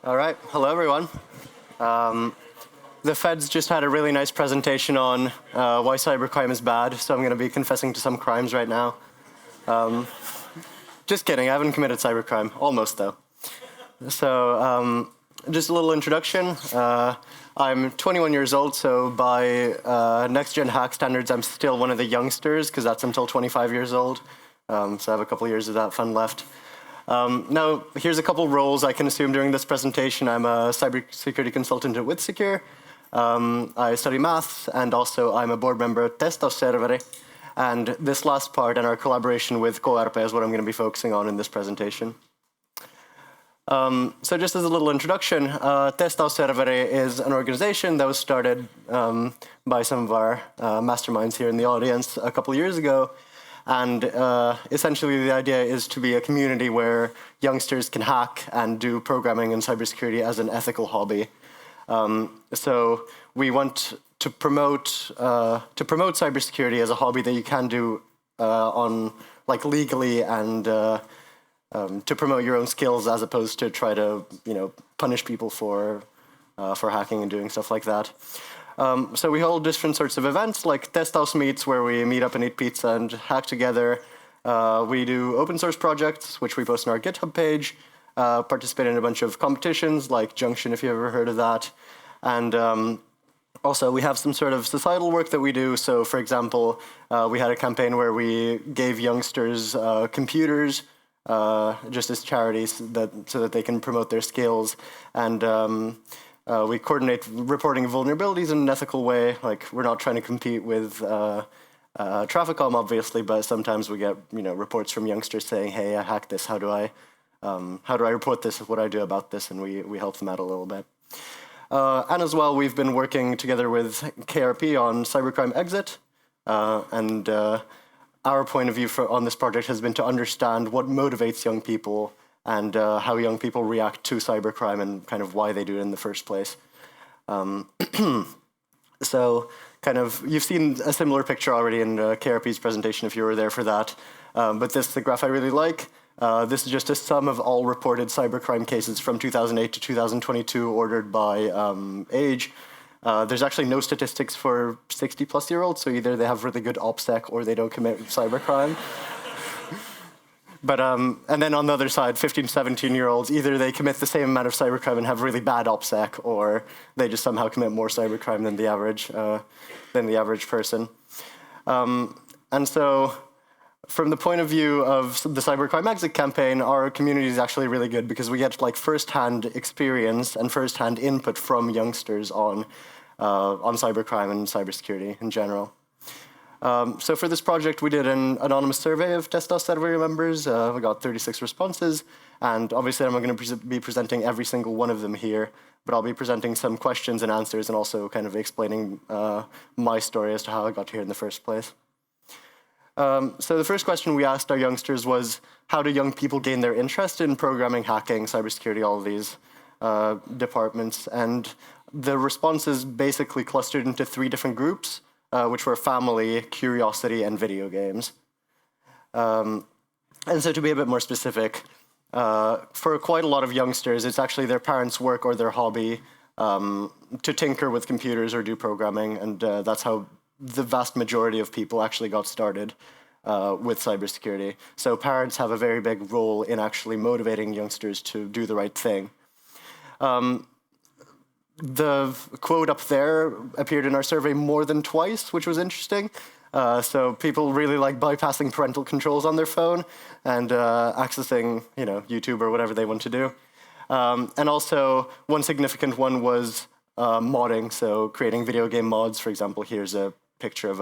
All right, hello everyone. The Feds just had a really nice presentation on why cybercrime is bad, so I'm going to be confessing to some crimes right now. Just kidding, I haven't committed cybercrime. Almost, though. So, just a little introduction. I'm 21 years old, so by next-gen hack standards, I'm still one of the youngsters, because that's until 25 years old. So I have a couple years of that fun left. Now, here's a couple roles I can assume during this presentation. I'm a cybersecurity consultant at WithSecure. I study maths, and also I'm a board member at Testausserveri. And this last part and our collaboration with KRP is what I'm going to be focusing on in this presentation. So just as a little introduction, Testausserveri is an organization that was started by some of our masterminds here in the audience a couple years ago. And essentially the idea is to be a community where youngsters can hack and do programming and cybersecurity as an ethical hobby. So we want to promote cybersecurity as a hobby that you can do legally and to promote your own skills as opposed to try to punish people for hacking and doing stuff like that. So we hold different sorts of events like Testhouse Meets, where we meet up and eat pizza and hack together. We do open source projects, which we post on our GitHub page, participate in a bunch of competitions like Junction, if you've ever heard of that. And also we have some sort of societal work that we do. So for example, we had a campaign where we gave youngsters computers just as charities so that they can promote their skills. And we coordinate reporting of vulnerabilities in an ethical way. Like, we're not trying to compete with Trafficom, obviously, but sometimes we get reports from youngsters saying, "Hey, I hacked this. How do I report this? What do I do about this?" And we help them out a little bit. And as well, we've been working together with KRP on Cybercrime Exit, and our point of view on this project has been to understand what motivates young people and how young people react to cybercrime and kind of why they do it in the first place. So you've seen a similar picture already in KRP's presentation if you were there for that. But the graph I really like. This is just a sum of all reported cybercrime cases from 2008 to 2022 ordered by age. There's actually no statistics for 60-plus-year-olds, so either they have really good OPSEC or they don't commit cybercrime. But, and then on the other side, 15, 17-year-olds, either they commit the same amount of cybercrime and have really bad OPSEC, or they just somehow commit more cybercrime than the average person. And so, from the point of view of the Cybercrime Exit campaign, our community is actually really good because we get first-hand experience and first-hand input from youngsters on cybercrime and cybersecurity in general. So for this project, we did an anonymous survey of Testausserveri members. We got 36 responses, and obviously I'm not going to be presenting every single one of them here, but I'll be presenting some questions and answers and also kind of explaining my story as to how I got here in the first place. So the first question we asked our youngsters was, how do young people gain their interest in programming, hacking, cybersecurity, all of these departments? And the responses basically clustered into 3 different groups, which were family, curiosity, and video games. And so to be a bit more specific, for quite a lot of youngsters, it's actually their parents' work or their hobby to tinker with computers or do programming, and that's how the vast majority of people actually got started with cybersecurity. So parents have a very big role in actually motivating youngsters to do the right thing. The quote up there appeared in our survey more than twice, which was interesting. So people really like bypassing parental controls on their phone and accessing, YouTube or whatever they want to do. And also, one significant one was modding, so creating video game mods. For example, here's a picture of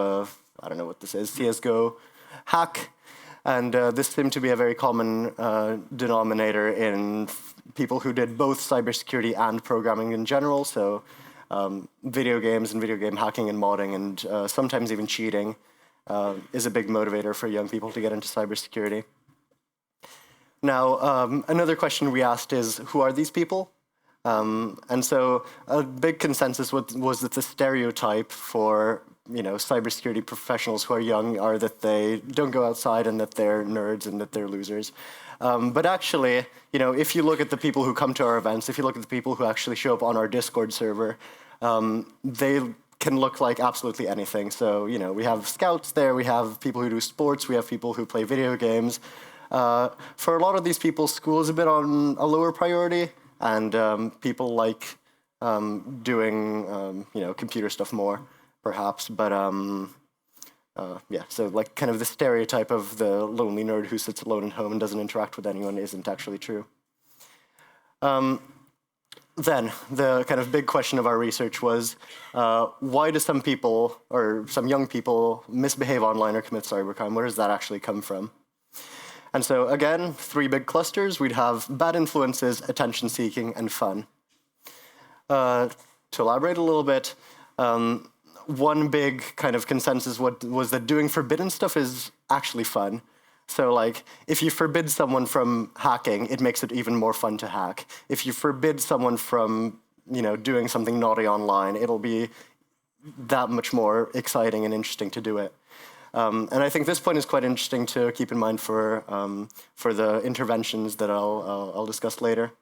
I don't know what this is, CSGO hack. And this seemed to be a very common denominator in people who did both cybersecurity and programming in general. So video games and video game hacking and modding and sometimes even cheating is a big motivator for young people to get into cybersecurity. Now, another question we asked is, who are these people? And so a big consensus was that the stereotype for cybersecurity professionals who are young are that they don't go outside and that they're nerds and that they're losers. But actually, if you look at the people who come to our events, if you look at the people who actually show up on our Discord server, they can look like absolutely anything. So, we have scouts there, we have people who do sports, we have people who play video games. For a lot of these people, school is a bit on a lower priority, and people like doing, computer stuff more, perhaps. But yeah, so like kind of the stereotype of the lonely nerd who sits alone at home and doesn't interact with anyone isn't actually true. Then, the kind of big question of our research was, why do some people, or some young people, misbehave online or commit cybercrime? Where does that actually come from? And so, again, 3 big clusters. We'd have bad influences, attention-seeking, and fun. To elaborate a little bit, one big kind of consensus was that doing forbidden stuff is actually fun. So, like, if you forbid someone from hacking, it makes it even more fun to hack. If you forbid someone from, doing something naughty online, it'll be that much more exciting and interesting to do it. And I think this point is quite interesting to keep in mind for the interventions that I'll discuss later.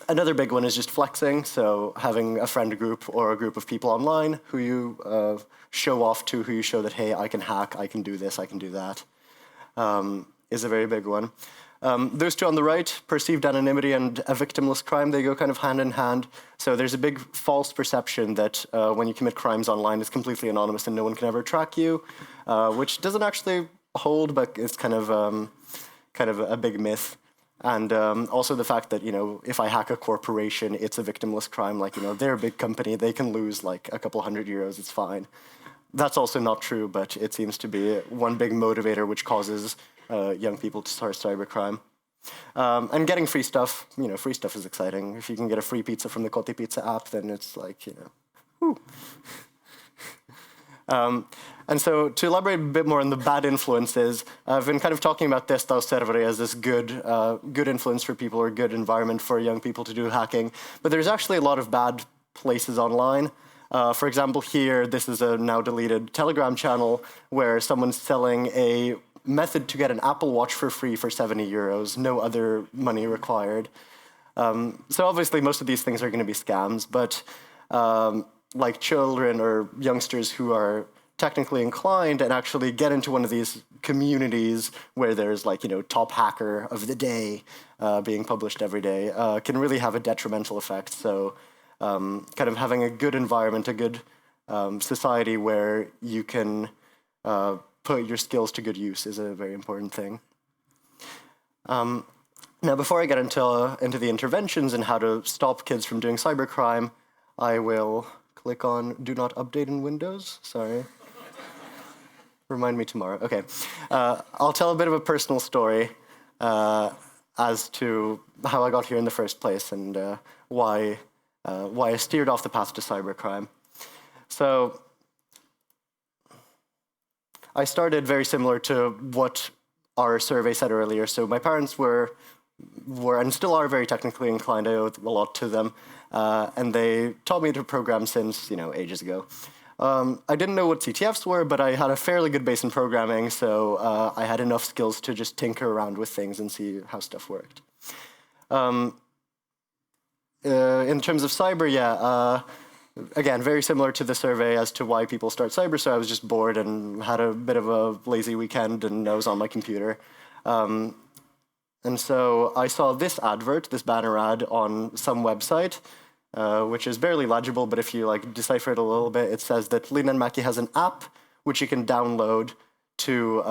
Another big one is just flexing, so having a friend group or a group of people online who you show off to, who you show that, hey, I can hack, I can do this, I can do that, is a very big one. Those 2 on the right, perceived anonymity and a victimless crime, they go kind of hand in hand. So there's a big false perception that when you commit crimes online, it's completely anonymous and no one can ever track you, which doesn't actually hold, but it's kind of a big myth. And also the fact that, if I hack a corporation, it's a victimless crime. Like, they're a big company, they can lose like a couple €100, it's fine. That's also not true, but it seems to be one big motivator which causes young people to start cybercrime. And getting free stuff, free stuff is exciting. If you can get a free pizza from the Kotti Pizza app, then it's like, whoo. And so to elaborate a bit more on the bad influences, I've been kind of talking about testo serveri as this good influence for people or good environment for young people to do hacking. But there's actually a lot of bad places online. For example, here, this is a now deleted Telegram channel where someone's selling a method to get an Apple Watch for free for €70, no other money required. So obviously, most of these things are going to be scams, but like children or youngsters who are technically inclined and actually get into one of these communities where there's like, top hacker of the day being published every day can really have a detrimental effect. So kind of having a good environment, a good society where you can put your skills to good use is a very important thing. Now, before I get into the interventions and how to stop kids from doing cybercrime, I will click on Do Not Update in Windows. Sorry. Remind me tomorrow. Okay. I'll tell a bit of a personal story as to how I got here in the first place and why I steered off the path to cybercrime. So I started very similar to what our survey said earlier. So my parents were and still are very technically inclined. I owe a lot to them. And they taught me to program since, ages ago. I didn't know what CTFs were, but I had a fairly good base in programming, so I had enough skills to just tinker around with things and see how stuff worked. In terms of cyber, again, very similar to the survey as to why people start cyber, so I was just bored and had a bit of a lazy weekend, and I was on my computer. And so I saw this advert, this banner ad, on some website, which is barely legible, but if you decipher it a little bit, it says that Linnanmäki has an app which you can download to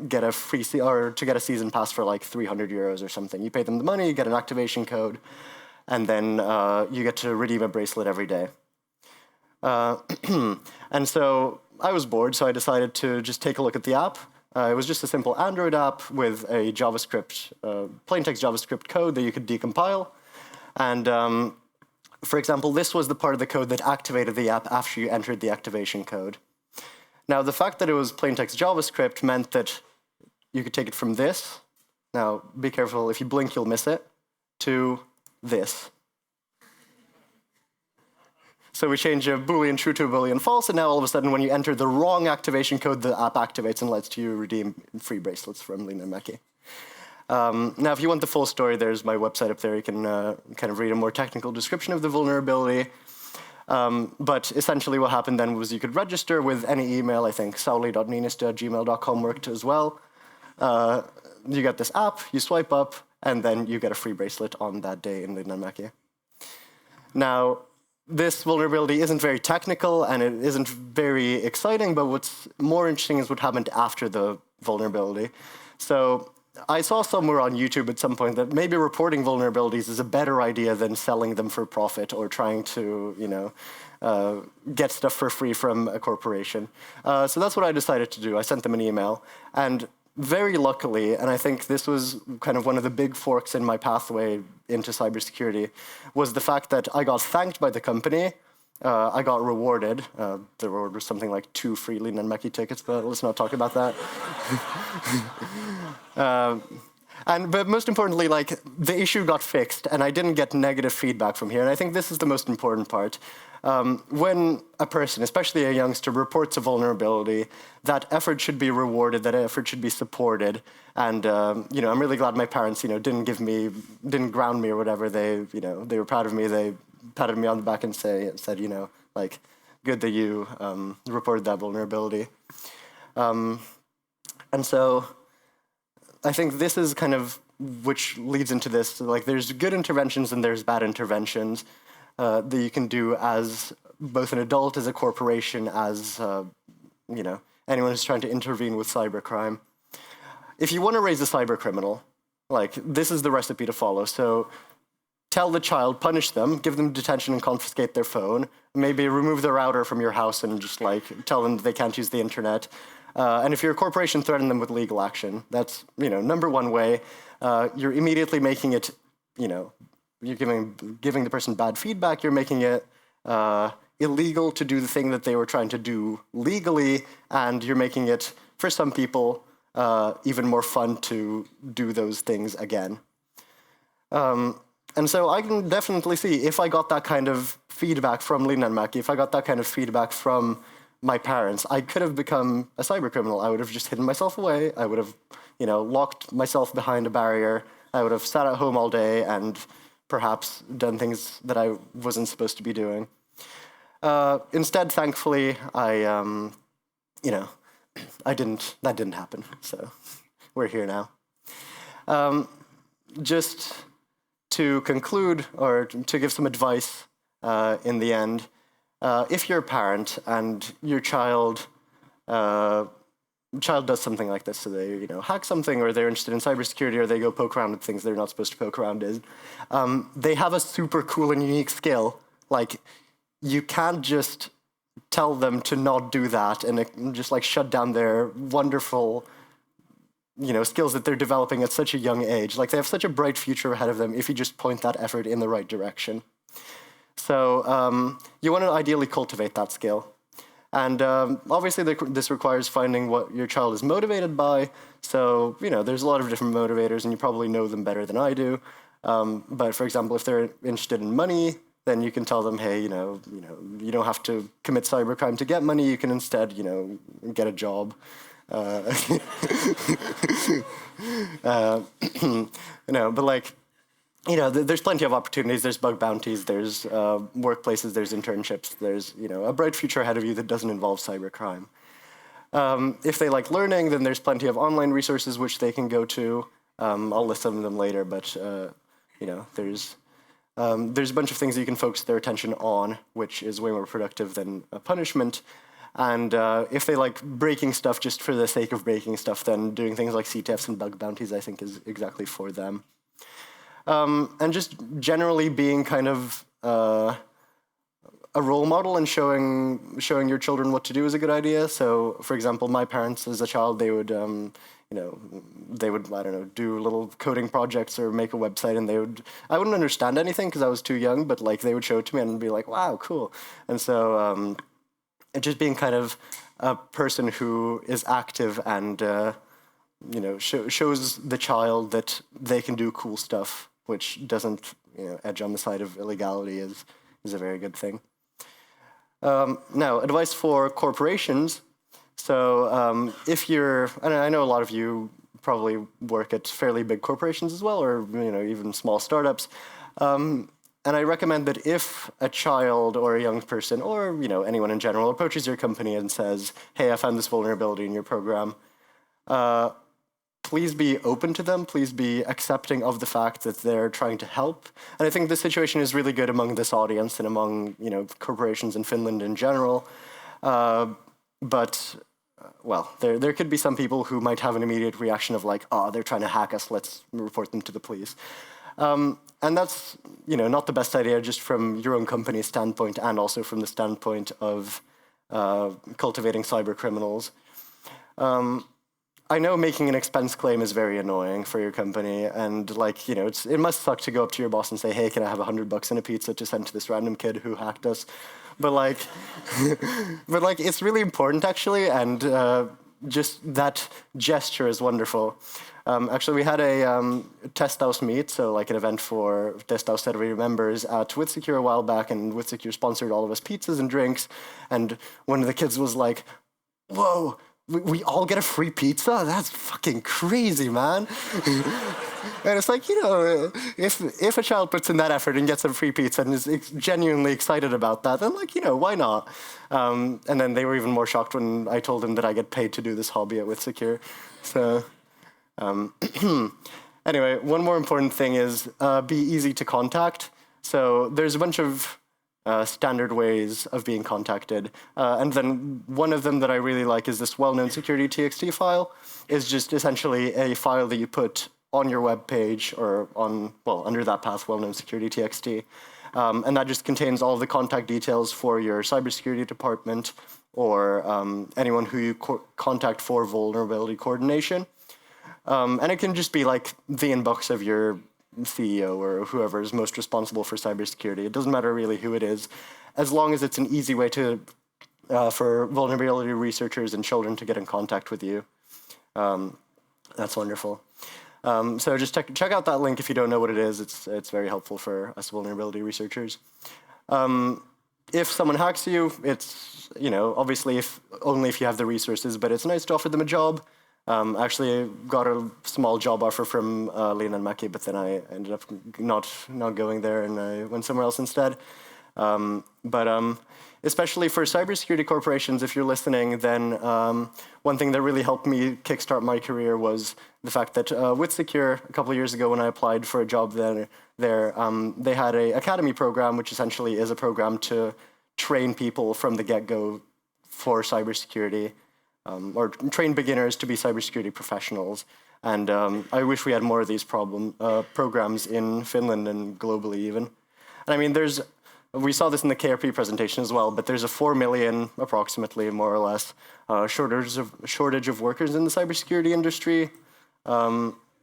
get a free to get a season pass for like €300 or something. You pay them the money, you get an activation code, and then you get to redeem a bracelet every day. And so I was bored, so I decided to just take a look at the app. It was just a simple Android app with a JavaScript, plain text JavaScript code that you could decompile. And for example, this was the part of the code that activated the app after you entered the activation code. Now, the fact that it was plain text JavaScript meant that you could take it from this. Now, be careful, if you blink, you'll miss it, to this. So we change a Boolean true to a Boolean false, and now all of a sudden when you enter the wrong activation code, the app activates and lets you redeem free bracelets from Lena and Meki. Now, if you want the full story, there's my website up there. You can kind of read a more technical description of the vulnerability. But essentially what happened then was you could register with any email. I think sauli.ninista@gmail.com worked as well. You get this app, you swipe up, and then you get a free bracelet on that day in Lena and Meki. Now, this vulnerability isn't very technical, and it isn't very exciting, but what's more interesting is what happened after the vulnerability. So I saw somewhere on YouTube at some point that maybe reporting vulnerabilities is a better idea than selling them for profit or trying to, get stuff for free from a corporation. So that's what I decided to do. I sent them an email, and very luckily, and I think this was kind of one of the big forks in my pathway into cybersecurity, was the fact that I got thanked by the company. I got rewarded. The reward was something like 2 free Lena and Meki tickets, but let's not talk about that. But most importantly, like, the issue got fixed, and I didn't get negative feedback from here. And I think this is the most important part. When a person, especially a youngster, reports a vulnerability, that effort should be rewarded, that effort should be supported. And I'm really glad my parents, didn't ground me or whatever. They were proud of me. They patted me on the back and said, good that you reported that vulnerability. And so I think this is kind of which leads into this. Like, there's good interventions and there's bad interventions that you can do as both an adult, as a corporation, as anyone who's trying to intervene with cybercrime. If you want to raise a cybercriminal, like, this is the recipe to follow. So tell the child, punish them, give them detention and confiscate their phone, maybe remove the router from your house and just tell them they can't use the internet. And if you're a corporation, threaten them with legal action. That's, number one way. You're immediately making it, you're giving the person bad feedback. You're making it illegal to do the thing that they were trying to do legally, and you're making it, for some people, even more fun to do those things again. And so I can definitely see, if I got that kind of feedback from Lena and Meki, if I got that kind of feedback from my parents, I could have become a cybercriminal. I would have just hidden myself away. I would have, locked myself behind a barrier. I would have sat at home all day and perhaps done things that I wasn't supposed to be doing. Instead, thankfully, that didn't happen. So we're here now. Just to conclude, or to give some advice in the end, if you're a parent and your child does something like this, so they hack something, or they're interested in cybersecurity, or they go poke around with things they're not supposed to poke around in, they have a super cool and unique skill. Like, you can't just tell them to not do that and just shut down their wonderful skills that they're developing at such a young age. Like, they have such a bright future ahead of them if you just point that effort in the right direction. So you want to ideally cultivate that skill. And obviously this requires finding what your child is motivated by. So, there's a lot of different motivators, and you probably know them better than I do. But for example, if they're interested in money, then you can tell them, hey, you don't have to commit cybercrime to get money. You can instead, get a job. There's plenty of opportunities. There's bug bounties, there's workplaces, there's internships, there's, a bright future ahead of you that doesn't involve cybercrime. If they like learning, then there's plenty of online resources which they can go to. I'll list some of them later, but, there's a bunch of things that you can focus their attention on, which is way more productive than a punishment. And if they like breaking stuff just for the sake of breaking stuff, then doing things like CTFs and bug bounties, I think, is exactly for them. And just generally being kind of a role model and showing your children what to do is a good idea. So, for example, my parents, as a child, they would, I don't know, do little coding projects or make a website, and I wouldn't understand anything because I was too young, but they would show it to me and be like, wow, cool. And so just being kind of a person who is active and, shows the child that they can do cool stuff, which doesn't, edge on the side of illegality, is a very good thing. Now, advice for corporations. So if you're, and I know a lot of you probably work at fairly big corporations as well, or even small startups. And I recommend that if a child or a young person, or anyone in general, approaches your company and says, "Hey, I found this vulnerability in your program," please be open to them. Please be accepting of the fact that they're trying to help. And I think the situation is really good among this audience and among corporations in Finland in general. But well, there could be some people who might have an immediate reaction of like, "Oh, they're trying to hack us. Let's report them to the police." And that's not the best idea, just from your own company's standpoint, and also from the standpoint of cultivating cyber criminals. I know making an expense claim is very annoying for your company, and it must suck to go up to your boss and say, "Hey, can I have $100 and a pizza to send to this random kid who hacked us?" But it's really important actually, and just that gesture is wonderful. Actually, we had a Testhouse meet, so like an event for Testhouse Serveri members at WithSecure a while back, and WithSecure sponsored all of us pizzas and drinks, and one of the kids was like, "Whoa, we all get a free pizza? That's fucking crazy, man." And it's like, if a child puts in that effort and gets some free pizza and is genuinely excited about that, then why not? And then they were even more shocked when I told them that I get paid to do this hobby at WithSecure. So anyway, one more important thing is be easy to contact. So there's a bunch of standard ways of being contacted. And then one of them that I really like is this well-known security TXT file. Is just essentially a file that you put on your web page or under that path, well-known security TXT. And that just contains all of the contact details for your cybersecurity department or anyone who you contact for vulnerability coordination. And it can just be like the inbox of your CEO or whoever is most responsible for cybersecurity. It doesn't matter really who it is, as long as it's an easy way to for vulnerability researchers and children to get in contact with you. That's wonderful. So just check out that link if you don't know what it is. It's very helpful for us vulnerability researchers. If someone hacks you, it's obviously only if you have the resources, but it's nice to offer them a job. Actually, I got a small job offer from Lena and Maki, but then I ended up not going there, and I went somewhere else instead. Especially for cybersecurity corporations, if you're listening, then one thing that really helped me kickstart my career was the fact that WithSecure, a couple of years ago when I applied for a job there, they had an academy program, which essentially is a program to train people from the get-go for cybersecurity, or train beginners to be cybersecurity professionals. And I wish we had more of these programs in Finland and globally even. And I mean, we saw this in the KRP presentation as well, but there's a 4 million, approximately, more or less, shortage of workers in the cybersecurity industry.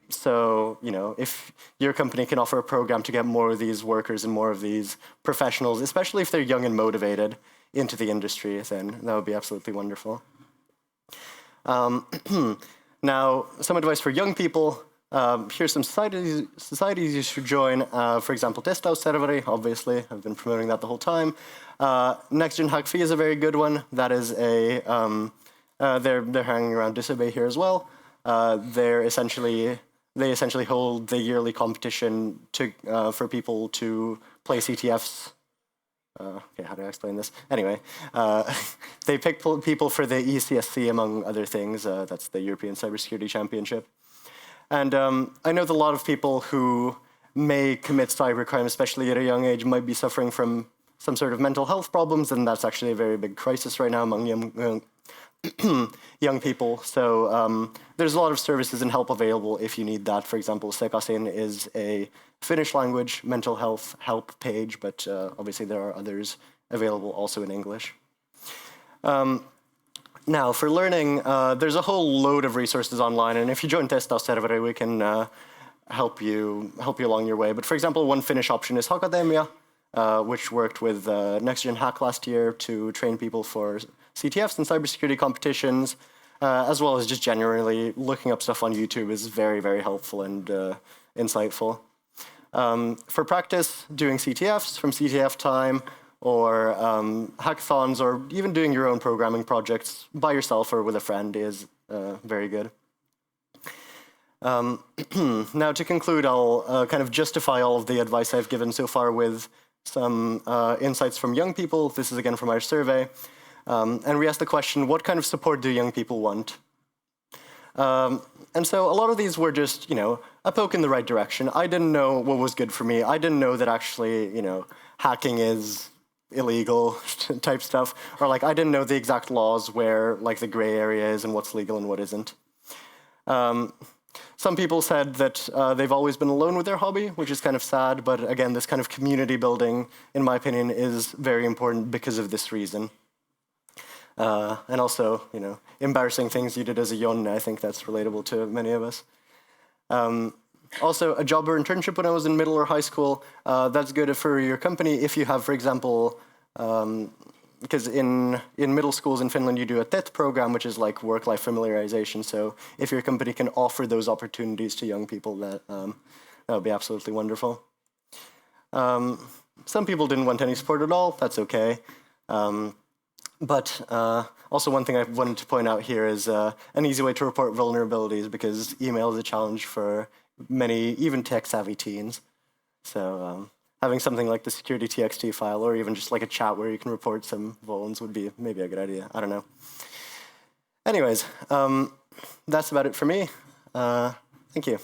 So, if your company can offer a program to get more of these workers and more of these professionals, especially if they're young and motivated, into the industry, then that would be absolutely wonderful. Now, some advice for young people. Here's some societies you should join. For example, Testhouse Serveri, obviously. I've been promoting that the whole time. Next Gen Hack Fee is a very good one. That is they're hanging around Disobey here as well. They essentially hold the yearly competition for people to play CTFs. Okay, how do I explain this? Anyway, they pick people for the ECSC, among other things. That's the European Cybersecurity Championship. And I know that a lot of people who may commit cybercrime, especially at a young age, might be suffering from some sort of mental health problems, and that's actually a very big crisis right now among young people. So there's a lot of services and help available if you need that. For example, Sekasin is a Finnish language mental health help page, but obviously there are others available also in English. Now, for learning, there's a whole load of resources online, and if you join Testhouse Serveri, we can help you along your way. But for example, one Finnish option is Hakademia, which worked with Next Gen Hack last year to train people for CTFs and cybersecurity competitions, as well as just generally looking up stuff on YouTube is very, very helpful and insightful. For practice, doing CTFs from CTF Time, or hackathons, or even doing your own programming projects by yourself or with a friend is very good. Now, to conclude, I'll kind of justify all of the advice I've given so far with some insights from young people. This is again from our survey. And we asked the question, what kind of support do young people want? And so a lot of these were just, a poke in the right direction. I didn't know what was good for me. I didn't know that actually, hacking is illegal type stuff. Or like, I didn't know the exact laws where like the gray area is and what's legal and what isn't. Some people said that they've always been alone with their hobby, which is kind of sad. But again, this kind of community building, in my opinion, is very important because of this reason. And also, embarrassing things you did as a young, I think that's relatable to many of us. Also, a job or internship when I was in middle or high school, that's good for your company if you have, for example, because in middle schools in Finland, you do a TET program, which is like work-life familiarization. So if your company can offer those opportunities to young people, that would be absolutely wonderful. Some people didn't want any support at all. That's okay. But also one thing I wanted to point out here is an easy way to report vulnerabilities, because email is a challenge for many, even tech-savvy teens. So having something like the security TXT file, or even just like a chat where you can report some vulns would be maybe a good idea. I don't know. Anyways, that's about it for me. Thank you.